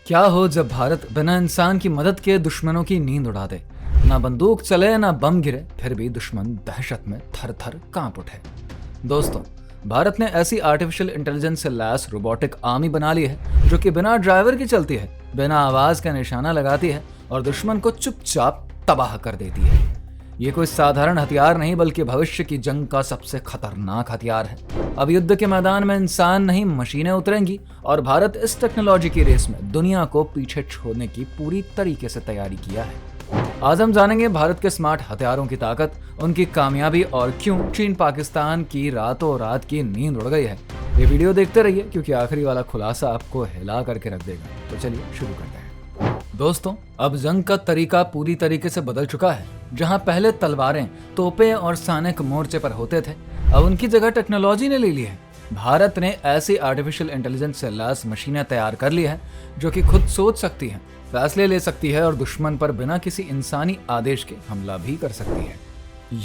क्या हो जब भारत बिना इंसान की मदद के दुश्मनों की नींद उड़ा दे। ना बंदूक चले ना बम गिरे, फिर भी दुश्मन दहशत में थर थर कांप उठे। दोस्तों, भारत ने ऐसी आर्टिफिशियल इंटेलिजेंस से लैस रोबोटिक आर्मी बना ली है जो कि बिना ड्राइवर की चलती है, बिना आवाज का निशाना लगाती है और दुश्मन को चुपचाप तबाह कर देती है। ये कोई साधारण हथियार नहीं बल्कि भविष्य की जंग का सबसे खतरनाक हथियार है। अब युद्ध के मैदान में इंसान नहीं मशीनें उतरेंगी और भारत इस टेक्नोलॉजी की रेस में दुनिया को पीछे छोड़ने की पूरी तरीके से तैयारी किया है। आज हम जानेंगे भारत के स्मार्ट हथियारों की ताकत, उनकी कामयाबी और क्यों चीन पाकिस्तान की रातों रात की नींद उड़ गई है। ये वीडियो देखते रहिए क्योंकि आखिरी वाला खुलासा आपको हिला करके रख देगा। तो चलिए शुरू करते हैं। दोस्तों, अब जंग का तरीका पूरी तरीके से बदल चुका है। जहां पहले तलवारें, तोपें और सैनिक मोर्चे पर होते थे, अब उनकी जगह टेक्नोलॉजी ने ले ली है। भारत ने ऐसी आर्टिफिशियल इंटेलिजेंस से लैस मशीनें तैयार कर ली है जो कि खुद सोच सकती हैं, फैसले ले सकती है और दुश्मन पर बिना किसी इंसानी आदेश के हमला भी कर सकती है।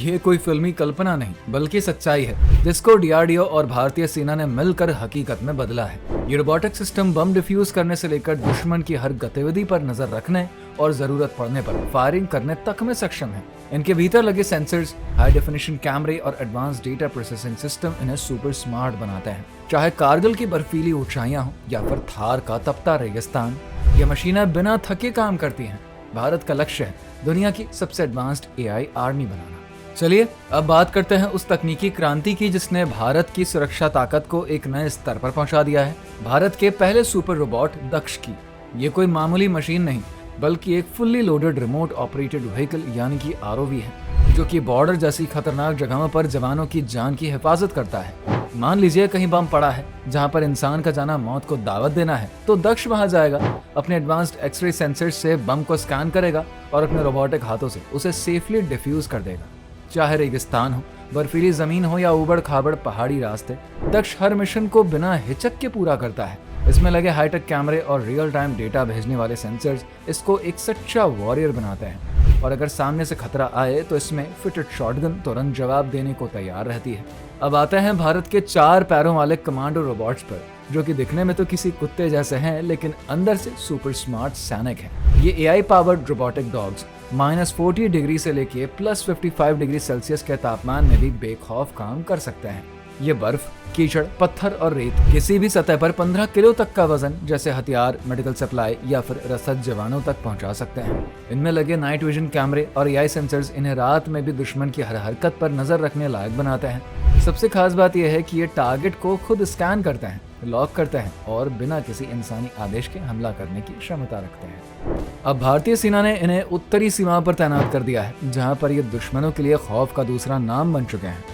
ये कोई फिल्मी कल्पना नहीं बल्कि सच्चाई है जिसको डीआरडीओ और भारतीय सेना ने मिलकर हकीकत में बदला है। ये रोबोटिक सिस्टम बम डिफ्यूज करने से लेकर दुश्मन की हर गतिविधि पर नजर रखने और जरूरत पड़ने पर फायरिंग करने तक में सक्षम है। इनके भीतर लगे सेंसर्स, हाई डेफिनेशन कैमरे और एडवांस डेटा प्रोसेसिंग सिस्टम इन्हें सुपर स्मार्ट बनाते हैं। चाहे कारगिल की बर्फीली ऊंचाइयां हो या फिर थार का तपता रेगिस्तान, ये मशीनें बिना थके काम करती हैं। भारत का लक्ष्य है दुनिया की सबसे एडवांस्ड एआई आर्मी बनाना। चलिए अब बात करते हैं उस तकनीकी क्रांति की जिसने भारत की सुरक्षा ताकत को एक नए स्तर पर पहुंचा दिया है। भारत के पहले सुपर रोबोट दक्ष की। ये कोई मामूली मशीन नहीं बल्कि एक fully loaded remote operated vehicle यानी कि आरओवी है जो कि बॉर्डर जैसी खतरनाक जगहों पर जवानों की जान की हिफाजत करता है। मान लीजिए कहीं बम पड़ा है जहां पर इंसान का जाना मौत को दावत देना है, तो दक्ष वहां जाएगा, अपने एडवांस्ड एक्सरे सेंसर्स से बम को स्कैन करेगा और अपने रोबोटिक हाथों से उसे सेफली डिफ्यूज कर देगा। चाहे रेगिस्तान हो, बर्फीली जमीन हो या उबड़ खाबड़ पहाड़ी रास्ते, दक्ष हर मिशन को बिना हिचक के पूरा करता है। इसमें लगे हाईटेक कैमरे और रियल टाइम डेटा भेजने वाले सेंसर्स इसको एक सच्चा वॉरियर बनाते हैं और अगर सामने से खतरा आए तो इसमें फिटेड शॉटगन तुरंत जवाब देने को तैयार रहती है। अब आते हैं भारत के 4 पैरों वाले कमांडो रोबोट्स पर जो कि दिखने में तो किसी कुत्ते जैसे हैं लेकिन अंदर से सुपर स्मार्ट सैनिक हैं। ये AI powered robotic dogs -40 degree से लेके +55 डिग्री सेल्सियस के तापमान में भी बेखौफ काम कर सकते हैं। ये बर्फ, कीचड़, पत्थर और रेत किसी भी सतह पर 15 किलो तक का वजन जैसे हथियार, मेडिकल सप्लाई या फिर रसद जवानों तक पहुंचा सकते हैं। इनमें लगे नाइट विजन कैमरे और एआई सेंसर्स इन्हें रात में भी दुश्मन की हर हरकत पर नजर रखने लायक बनाते हैं। सबसे खास बात यह है कि ये टारगेट को खुद स्कैन करते हैं, लॉक करते हैं और बिना किसी इंसानी आदेश के हमला करने की क्षमता रखते हैं। अब भारतीय सेना ने इन्हें उत्तरी सीमा पर तैनात कर दिया है जहां पर ये दुश्मनों के लिए खौफ का दूसरा नाम बन चुके हैं।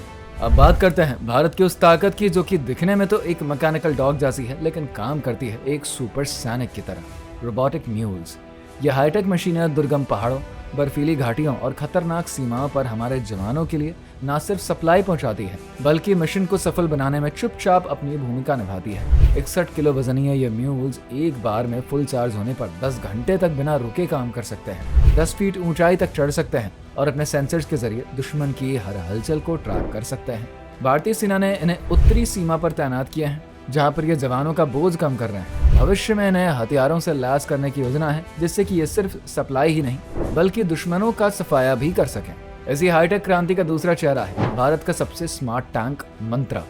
अब बात करते हैं भारत की उस ताकत की जो कि दिखने में तो एक मैकेनिकल डॉग जैसी है लेकिन काम करती है एक सुपर सैनिक की तरह, रोबोटिक म्यूल्स। ये हाईटेक मशीनें दुर्गम पहाड़ों, बर्फीली घाटियों और खतरनाक सीमाओं पर हमारे जवानों के लिए न सिर्फ सप्लाई पहुंचाती है बल्कि मिशन को सफल बनाने में चुपचाप अपनी भूमिका निभाती है। 61 किलो वजनीय ये म्यूल्स एक बार में फुल चार्ज होने पर 10 घंटे तक बिना रुके काम कर सकते हैं, 10 फीट ऊंचाई तक चढ़ सकते हैं और अपने सेंसर्स के जरिए दुश्मन की हर हलचल को ट्रैक कर सकते हैं। भारतीय सेना ने इन्हें उत्तरी सीमा पर तैनात किया है जहां पर ये जवानों का बोझ कम कर रहे हैं। भविष्य में इन्हें हथियारों से लैस करने की योजना है जिससे कि ये सिर्फ सप्लाई ही नहीं बल्कि दुश्मनों का सफाया भी कर सकें। ऐसी हाईटेक क्रांति का दूसरा चेहरा है भारत का सबसे स्मार्ट टैंक मंत्रा।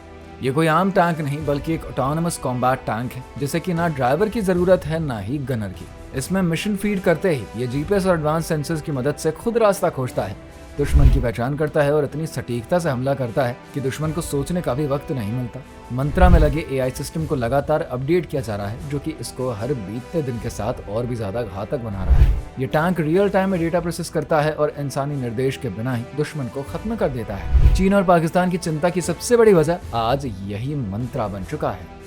ये कोई आम टैंक नहीं बल्कि एक ऑटोनमस कॉम्बैट टैंक है जिसे कि ना ड्राइवर की जरूरत है ना ही गनर की। इसमें मिशन फीड करते ही ये जीपीएस और एडवांस सेंसर्स की मदद से खुद रास्ता खोजता है, दुश्मन की पहचान करता है और इतनी सटीकता से हमला करता है कि दुश्मन को सोचने का भी वक्त नहीं मिलता। मंत्रा में लगे एआई सिस्टम को लगातार अपडेट किया जा रहा है जो कि इसको हर बीतते दिन के साथ और भी ज्यादा घातक बना रहा है। ये टैंक रियल टाइम में डेटा प्रोसेस करता है और इंसानी निर्देश के बिना ही दुश्मन को खत्म कर देता है। चीन और पाकिस्तान की चिंता की सबसे बड़ी वजह आज यही मंत्रा बन चुका है।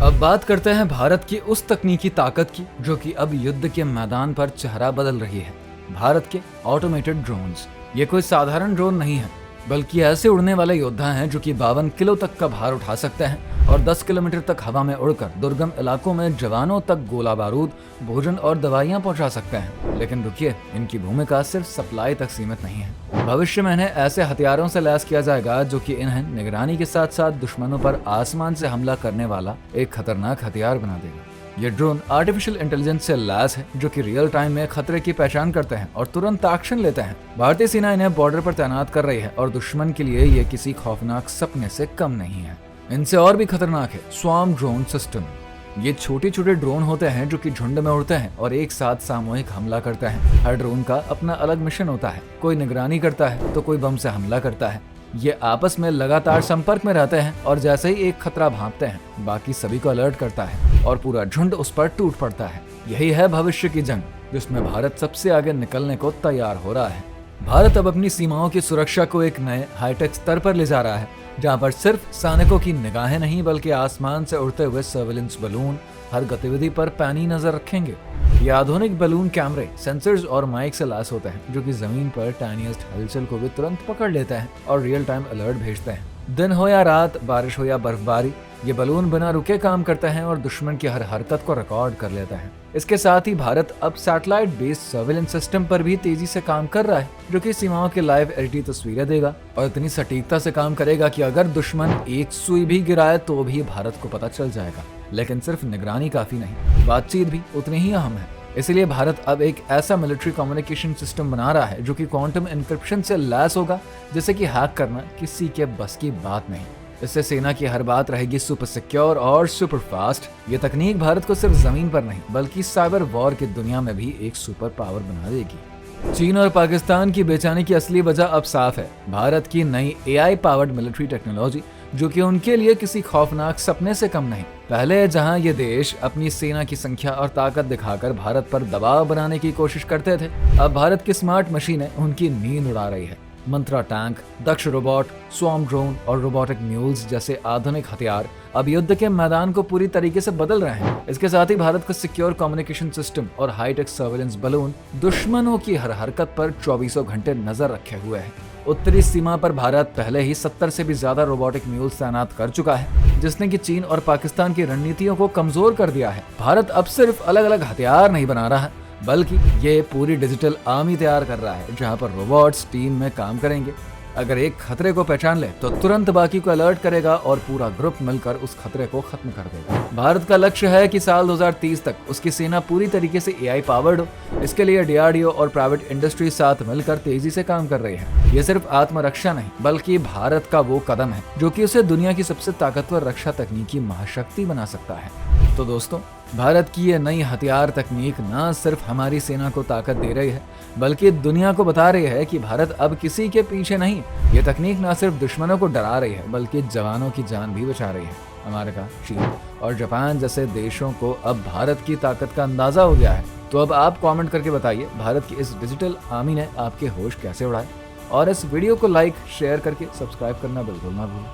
अब बात करते हैं भारत की उस तकनीकी ताकत की जो कि अब युद्ध के मैदान पर चेहरा बदल रही है, भारत के ऑटोमेटेड ड्रोन्स। ये कोई साधारण ड्रोन नहीं है बल्कि ऐसे उड़ने वाले योद्धा हैं जो कि 52 किलो तक का भार उठा सकते हैं और 10 किलोमीटर तक हवा में उड़कर दुर्गम इलाकों में जवानों तक गोला बारूद, भोजन और दवाइयां पहुंचा सकते हैं। लेकिन रुकिए, इनकी भूमिका सिर्फ सप्लाई तक सीमित नहीं है। भविष्य में इन्हें ऐसे हथियारों से लैस किया जाएगा जो कि इन्हें निगरानी के साथ साथ दुश्मनों पर आसमान से हमला करने वाला एक खतरनाक हथियार बना देगा। ये ड्रोन आर्टिफिशियल इंटेलिजेंस से लैस है, जो कि रियल टाइम में खतरे की पहचान करते हैं और तुरंत एक्शन लेते हैं। भारतीय सेना इन्हें बॉर्डर पर तैनात कर रही है और दुश्मन के लिए ये किसी खौफनाक सपने से कम नहीं है। इनसे और भी खतरनाक है स्वार्म ड्रोन सिस्टम। ये छोटे छोटे ड्रोन होते हैं जो कि झुंड में उड़ते हैं और एक साथ सामूहिक हमला करते हैं। हर ड्रोन का अपना अलग मिशन होता है, कोई निगरानी करता है तो कोई बम से हमला करता है। ये आपस में लगातार संपर्क में रहते हैं और जैसे ही एक खतरा भांपते हैं बाकी सभी को अलर्ट करता है और पूरा झुंड उस पर टूट पड़ता है। यही है भविष्य की जंग, जिसमें भारत सबसे आगे निकलने को तैयार हो रहा है। भारत अब अपनी सीमाओं की सुरक्षा को एक नए हाईटेक स्तर पर ले जा रहा है, जहां पर सिर्फ सैनिकों की निगाहें नहीं बल्कि आसमान से उड़ते हुए सर्विलेंस बलून हर गतिविधि पर पैनी नजर रखेंगे। ये आधुनिक बलून कैमरे, सेंसर्स और माइक से लैस होते हैं, जो कि जमीन पर टाइनीएस्ट हलचल को भी तुरंत पकड़ लेते हैं और रियल टाइम अलर्ट भेजते हैं। दिन हो या रात, बारिश हो या बर्फबारी, ये बलून बिना रुके काम करते हैं और दुश्मन की हर हरकत को रिकॉर्ड कर लेते हैं। इसके साथ ही भारत अब सैटेलाइट बेस्ड सर्विलेंस सिस्टम पर भी तेजी से काम कर रहा है, जो कि सीमाओं की लाइव एचडी तस्वीरें देगा और इतनी सटीकता से काम करेगा कि अगर दुश्मन एक सुई भी गिराए तो भी भारत को पता चल जाएगा। लेकिन सिर्फ निगरानी काफी नहीं, बातचीत भी उतनी ही अहम है। इसलिए भारत अब एक ऐसा मिलिट्री कम्युनिकेशन सिस्टम बना रहा है जो कि क्वांटम एन्क्रिप्शन से लैस होगा, जिससे कि हैक करना किसी के बस की बात नहीं। इससे सेना की हर बात रहेगी सुपर सिक्योर और सुपर फास्ट। ये तकनीक भारत को सिर्फ जमीन पर नहीं बल्कि साइबर वॉर की दुनिया में भी एक सुपर पावर बना देगी। चीन और पाकिस्तान की बेचैनी की असली वजह अब साफ है, भारत की नई एआई पावर्ड मिलिट्री टेक्नोलॉजी, जो कि उनके लिए किसी खौफनाक सपने से कम नहीं। पहले जहां ये देश अपनी सेना की संख्या और ताकत दिखाकर भारत पर दबाव बनाने की कोशिश करते थे, अब भारत की स्मार्ट मशीनें उनकी नींद उड़ा रही है। मंत्रा टैंक, दक्ष रोबोट, स्वार्म ड्रोन और रोबोटिक म्यूल्स जैसे आधुनिक हथियार अब युद्ध के मैदान को पूरी तरीके से बदल रहे हैं। इसके साथ ही भारत का सिक्योर कम्युनिकेशन सिस्टम और हाईटेक सर्विलेंस बलून दुश्मनों की हर हरकत पर 24 घंटे नजर रखे हुए हैं। उत्तरी सीमा पर भारत पहले ही 70 से भी ज्यादा रोबोटिक म्यूल्स तैनात कर चुका है, जिसने कि चीन और पाकिस्तान की रणनीतियों को कमजोर कर दिया है। भारत अब सिर्फ अलग अलग हथियार नहीं बना रहा है, बल्कि ये पूरी डिजिटल आर्मी तैयार कर रहा है, जहां पर रोबोट्स टीम में काम करेंगे। अगर एक खतरे को पहचान ले तो तुरंत बाकी को अलर्ट करेगा और पूरा ग्रुप मिलकर उस खतरे को खत्म कर देगा। भारत का लक्ष्य है कि साल 2030 तक उसकी सेना पूरी तरीके से एआई पावर्ड हो। इसके लिए डीआरडीओ और प्राइवेट इंडस्ट्री साथ मिलकर तेजी से काम कर रही है। ये सिर्फ आत्मरक्षा नहीं बल्कि भारत का वो कदम है जो कि उसे दुनिया की सबसे ताकतवर रक्षा तकनीकी महाशक्ति बना सकता है। तो दोस्तों, भारत की ये नई हथियार तकनीक न सिर्फ हमारी सेना को ताकत दे रही है बल्कि दुनिया को बता रही है कि भारत अब किसी के पीछे नहीं। ये तकनीक न सिर्फ दुश्मनों को डरा रही है बल्कि जवानों की जान भी बचा रही है। अमेरिका, चीन और जापान जैसे देशों को अब भारत की ताकत का अंदाजा हो गया है। तो अब आप कमेंट करके बताइए, भारत की इस डिजिटल आर्मी ने आपके होश कैसे उड़ाए। और इस वीडियो को लाइक, शेयर करके सब्सक्राइब करना बिल्कुल ना भूलें।